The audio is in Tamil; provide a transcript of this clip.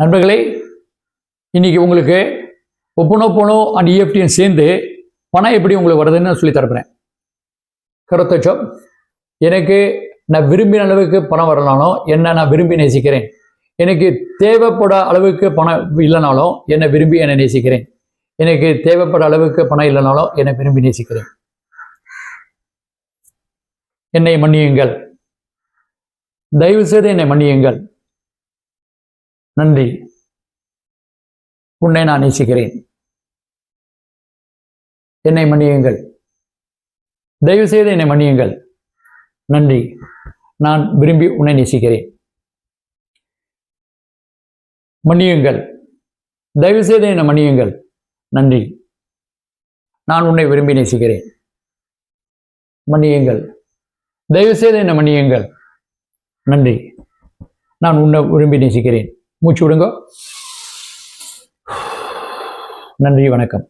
நண்பர்களே, இன்னைக்கு உங்களுக்கு ஒப்பனோப்போனோ அண்ட் இஎஃப்டியும் சேர்ந்து பணம் எப்படி உங்களுக்கு வருதுன்னு சொல்லி தரப்பேன். கருத்தச்சம், எனக்கு நான் விரும்பின அளவுக்கு பணம் வரலானோ என்ன நான் விரும்பி நேசிக்கிறேன். எனக்கு தேவைப்பட அளவுக்கு பணம் இல்லைனாலும் என்னை விரும்பி என்னை நேசிக்கிறேன். எனக்கு தேவைப்பட அளவுக்கு பணம் இல்லைனாலும் என்னை விரும்பி நேசிக்கிறேன். என்னை மன்னியுங்கள், தயவு செய்து என்னை மன்னியுங்கள். நன்றி, உன்னை நான் நேசிக்கிறேன். என்னை மன்னியுங்கள், தயவு செய்து என்னை மன்னியுங்கள். நன்றி, நான் விரும்பி உன்னை நேசிக்கிறேன். மன்னியுங்கள், தயவு செய்து என்னை மன்னியுங்கள். நன்றி, நான் உன்னை விரும்பி நேசிக்கிறேன். மன்னியுங்கள், தயவு செய்து என்னை மன்னியுங்கள். நன்றி, நான் உன்னை விரும்பி நேசிக்கிறேன். மூச்சு விடுங்க. நன்றி, வணக்கம்.